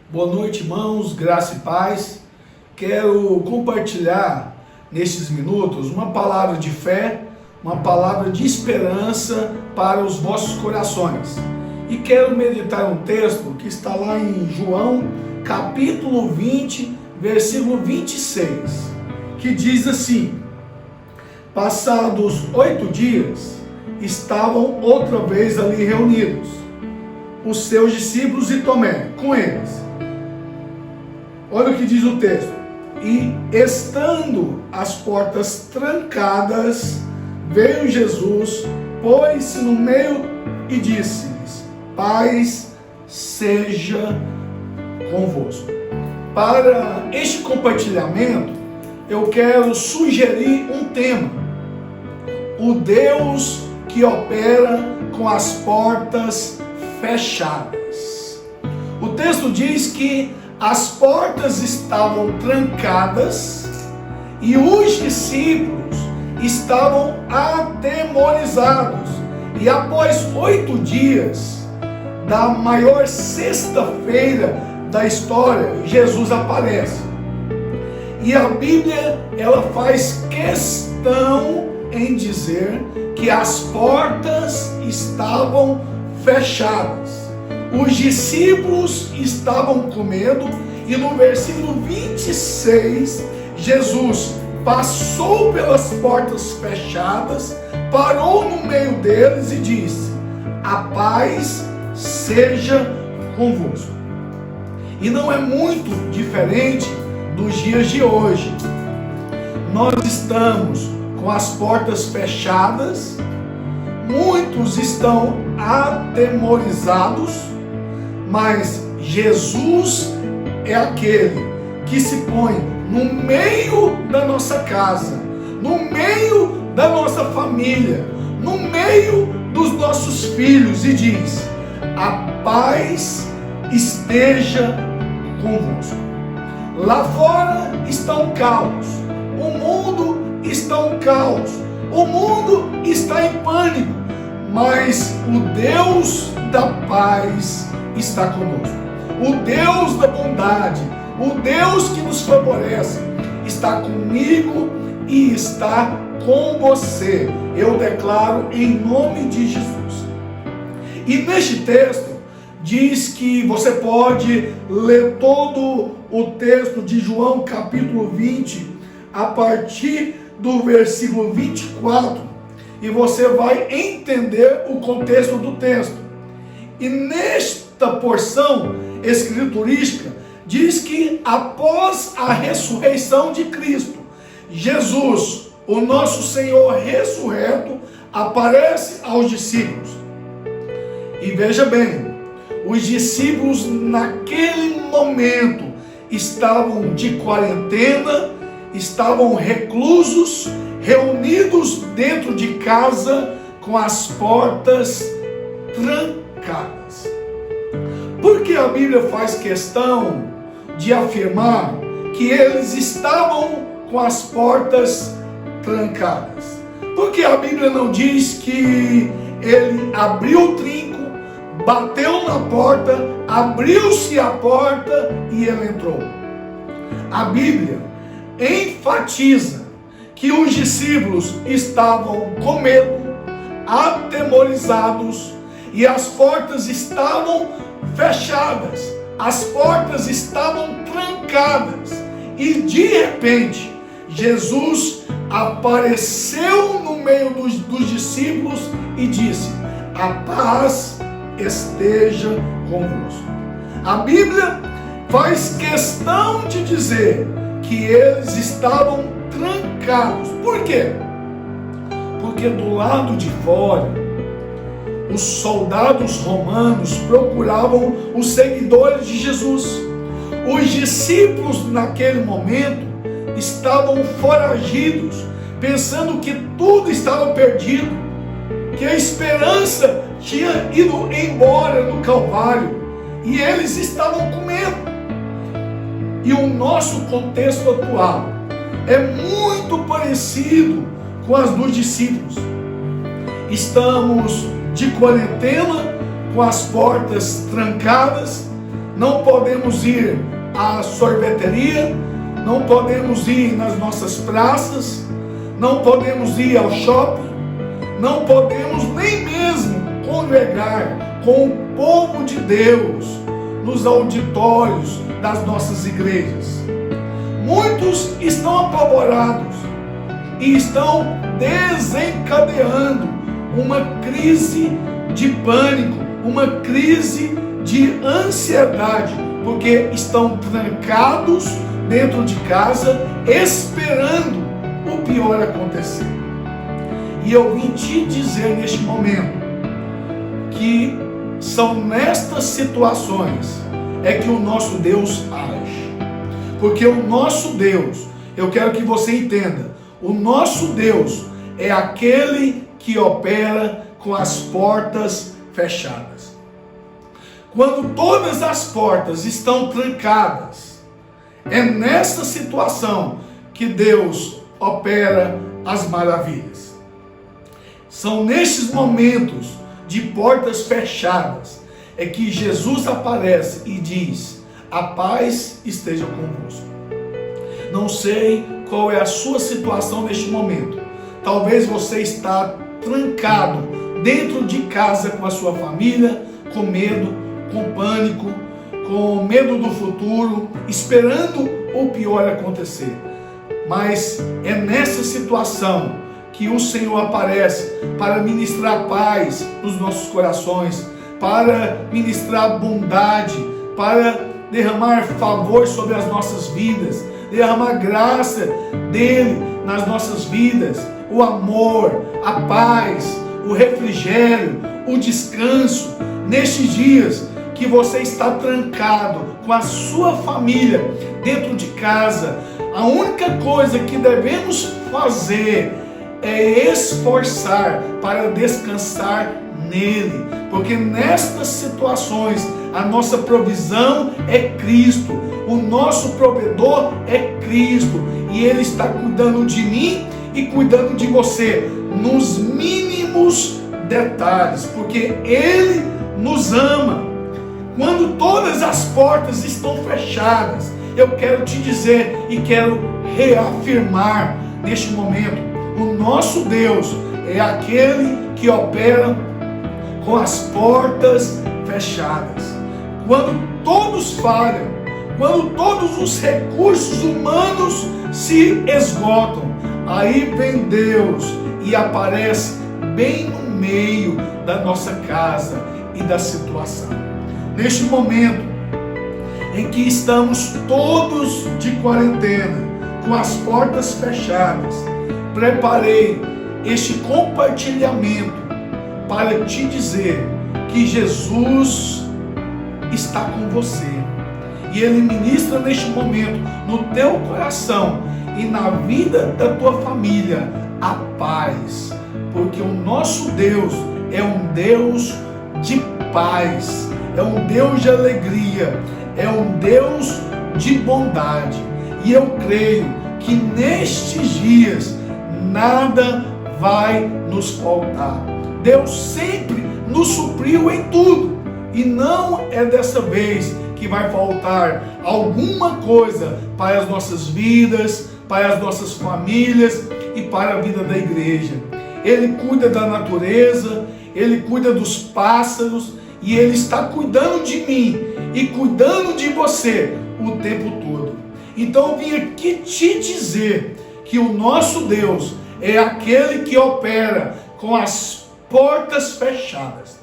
Boa noite, irmãos, graça e paz. Quero compartilhar nestes minutos uma palavra de fé, uma palavra de esperança para os vossos corações. E quero meditar um texto que está lá em João, capítulo 20, versículo 26, que diz assim: passados 8 dias, estavam outra vez ali reunidos os seus discípulos e Tomé com eles. Olha o que diz o texto: e estando as portas trancadas, veio Jesus, pôs-se no meio e disse-lhes: paz seja convosco. Para este compartilhamento, eu quero sugerir um tema: o Deus que opera com as portas fechadas. O texto diz que as portas estavam trancadas e os discípulos estavam atemorizados. E após 8 dias da maior sexta-feira da história, Jesus aparece. E a Bíblia, ela faz questão em dizer que as portas estavam fechadas. Os discípulos estavam com medo, e no versículo 26, Jesus passou pelas portas fechadas, parou no meio deles e disse: a paz seja convosco. E não é muito diferente dos dias de hoje. Nós estamos com as portas fechadas, muitos estão atemorizados, mas Jesus é aquele que se põe no meio da nossa casa, no meio da nossa família, no meio dos nossos filhos e diz: a paz esteja convosco. Lá fora está um caos, o mundo está um caos, o mundo está em pânico, mas o Deus da paz está conosco. O Deus da bondade, o Deus que nos favorece, está comigo e está com você. Eu declaro em nome de Jesus. E neste texto diz que você pode ler todo o texto de João capítulo 20 a partir do versículo 24 e você vai entender o contexto do texto. E nesta porção escriturística diz que após a ressurreição de Cristo, Jesus, o nosso Senhor ressurreto, aparece aos discípulos. E veja bem, os discípulos naquele momento estavam de quarentena, estavam reclusos, reunidos dentro de casa com as portas trancadas. Por que a Bíblia faz questão de afirmar que eles estavam com as portas trancadas? Porque a Bíblia não diz que ele abriu o trinco, bateu na porta, abriu-se a porta e ele entrou. A Bíblia enfatiza que os discípulos estavam com medo, atemorizados, e as portas estavam fechadas, as portas estavam trancadas, e de repente Jesus apareceu no meio dos discípulos e disse: a paz esteja convosco. A Bíblia faz questão de dizer que eles estavam trancados. Por quê? Porque do lado de fora, os soldados romanos procuravam os seguidores de Jesus. Os discípulos naquele momento estavam foragidos, pensando que tudo estava perdido, que a esperança tinha ido embora no Calvário, e eles estavam com medo. E o nosso contexto atual é muito parecido com as dos discípulos. Estamos de quarentena, com as portas trancadas, não podemos ir à sorveteria, não podemos ir nas nossas praças, não podemos ir ao shopping, não podemos nem mesmo congregar com o povo de Deus nos auditórios das nossas igrejas. Muitos estão apavorados e estão desencadeando uma crise de pânico, uma crise de ansiedade, porque estão trancados dentro de casa, esperando o pior acontecer. E eu vim te dizer neste momento que são nestas situações é que o nosso Deus age. Porque o nosso Deus, eu quero que você entenda, o nosso Deus é aquele que opera com as portas fechadas. Quando todas as portas estão trancadas, é nessa situação que Deus opera as maravilhas. São nesses momentos de portas fechadas é que Jesus aparece e diz: a paz esteja convosco. Não sei qual é a sua situação neste momento. Talvez você está trancado dentro de casa com a sua família, com medo, com pânico, com medo do futuro, esperando o pior acontecer. Mas é nessa situação que o Senhor aparece para ministrar paz nos nossos corações, para ministrar bondade, para derramar favor sobre as nossas vidas, derramar graça dele nas nossas vidas, o amor, a paz, o refrigério, o descanso. Nestes dias que você está trancado com a sua família dentro de casa, a única coisa que devemos fazer é esforçar para descansar nele, porque nestas situações a nossa provisão é Cristo, o nosso provedor é Cristo, e Ele está cuidando de mim e cuidando de você nos mínimos detalhes, porque Ele nos ama. Quando todas as portas estão fechadas, eu quero te dizer e quero reafirmar neste momento: o nosso Deus é aquele que opera com as portas fechadas. Quando todos falham, quando todos os recursos humanos se esgotam, aí vem Deus e aparece bem no meio da nossa casa e da situação. Neste momento em que estamos todos de quarentena, com as portas fechadas, preparei este compartilhamento para te dizer que Jesus está com você. E Ele ministra neste momento no teu coração e na vida da tua família a paz. Porque o nosso Deus é um Deus de paz, é um Deus de alegria, é um Deus de bondade. E eu creio que nestes dias nada vai nos faltar. Deus sempre nos supriu em tudo, e não é dessa vez que vai faltar alguma coisa para as nossas vidas, para as nossas famílias e para a vida da igreja. Ele cuida da natureza, Ele cuida dos pássaros, e Ele está cuidando de mim e cuidando de você o tempo todo. Então eu vim aqui te dizer que o nosso Deus é aquele que opera com as portas fechadas.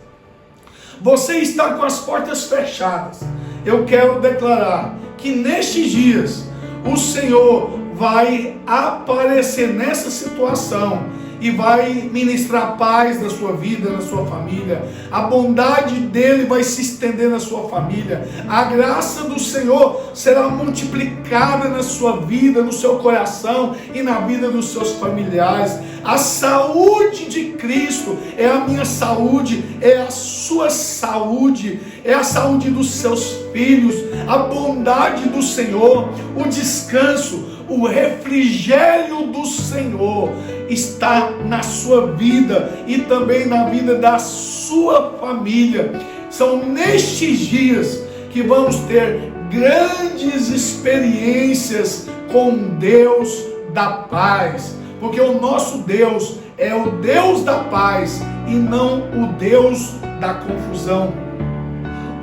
Você está com as portas fechadas. Eu quero declarar que nestes dias o Senhor vai aparecer nessa situação e vai ministrar paz na sua vida, na sua família. A bondade dele vai se estender na sua família. A graça do Senhor será multiplicada na sua vida, no seu coração e na vida dos seus familiares. A saúde de Cristo é a minha saúde, é a sua saúde, é a saúde dos seus filhos. A bondade do Senhor, o descanso, o refrigério do Senhor está na sua vida e também na vida da sua família. São nestes dias que vamos ter grandes experiências com Deus da paz, porque o nosso Deus é o Deus da paz e não o Deus da confusão.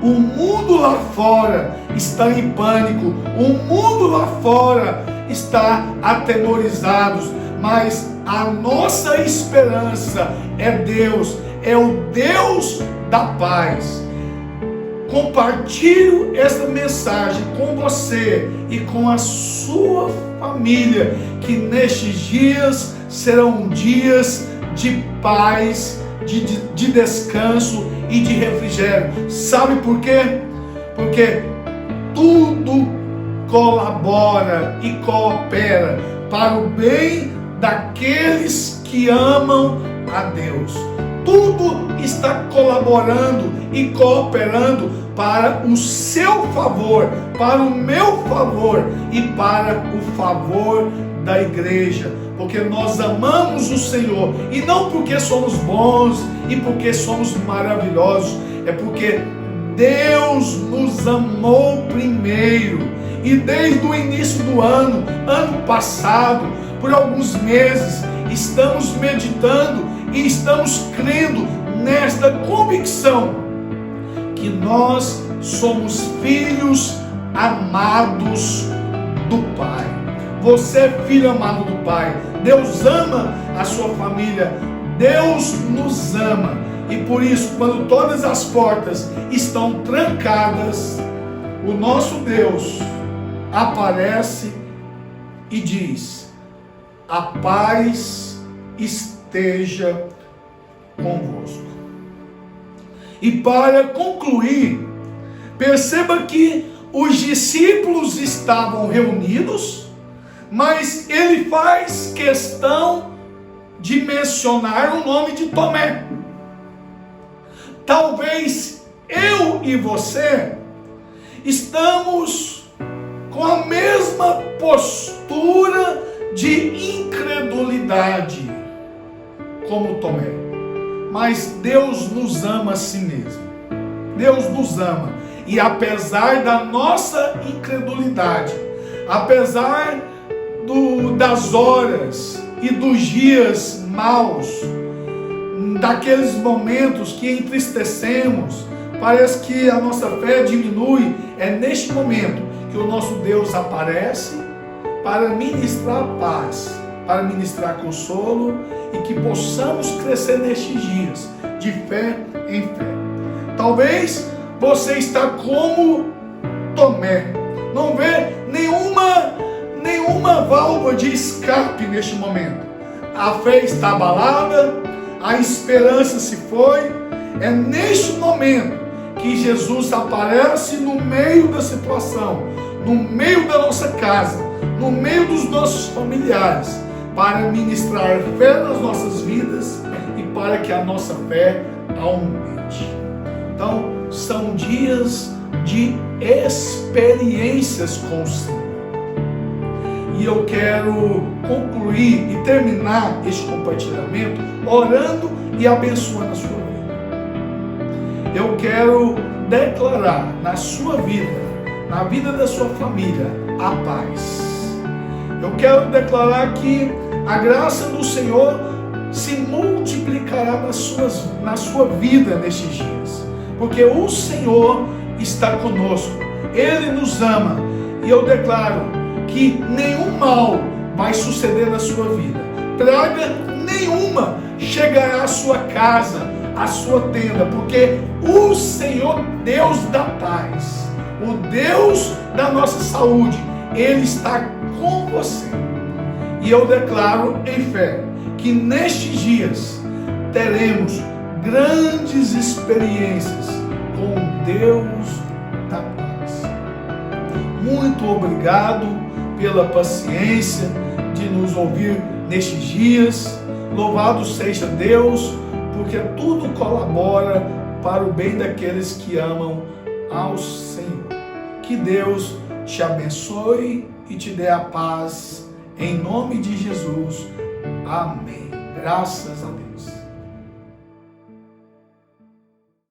O mundo lá fora está em pânico, o mundo lá fora está atemorizado, mas a nossa esperança é Deus, é o Deus da paz. Compartilho esta mensagem com você e com a sua família, que nestes dias serão dias de paz, de descanso e de refrigério. Sabe por quê? Porque tudo colabora e coopera para o bem daqueles que amam a Deus. Tudo está colaborando e cooperando para o seu favor, para o meu favor e para o favor da igreja, porque nós amamos o Senhor, e não porque somos bons e porque somos maravilhosos, é porque Deus nos amou primeiro. E desde o início do ano passado, por alguns meses, estamos meditando e estamos crendo nesta convicção que nós somos filhos amados do Pai. Você é filho amado do Pai. Deus ama a sua família. Deus nos ama. E por isso, quando todas as portas estão trancadas, o nosso Deus aparece e diz: a paz esteja convosco. E para concluir, perceba que os discípulos estavam reunidos, mas ele faz questão de mencionar o nome de Tomé. Talvez eu e você estamos com a mesma postura de incredulidade como Tomé. Mas Deus nos ama a si mesmo. Deus nos ama. E apesar da nossa incredulidade, apesar das horas e dos dias maus, daqueles momentos que entristecemos, parece que a nossa fé diminui, é neste momento que o nosso Deus aparece para ministrar paz, para ministrar consolo, e que possamos crescer nestes dias, de fé em fé. Talvez você está como Tomé, não vê nenhuma válvula de escape neste momento. A fé está abalada, a esperança se foi. É neste momento que Jesus aparece no meio da situação, no meio da nossa casa, no meio dos nossos familiares, para ministrar fé nas nossas vidas e para que a nossa fé aumente. Então, são dias de experiências com o Senhor. E eu quero concluir e terminar este compartilhamento orando e abençoando a sua vida. Eu quero declarar na sua vida, na vida da sua família, a paz. Eu quero declarar que a graça do Senhor se multiplicará na sua vida nestes dias, porque o Senhor está conosco, Ele nos ama, e eu declaro que nenhum mal vai suceder na sua vida, praga nenhuma chegará à sua casa, à sua tenda, porque o Senhor, Deus da paz, o Deus da nossa saúde, Ele está com você. E eu declaro em fé que nestes dias teremos grandes experiências com Deus da paz. Muito obrigado pela paciência de nos ouvir nestes dias. Louvado seja Deus, porque tudo colabora para o bem daqueles que amam ao Senhor. Que Deus te abençoe e te dê a paz, em nome de Jesus. Amém. Graças a Deus.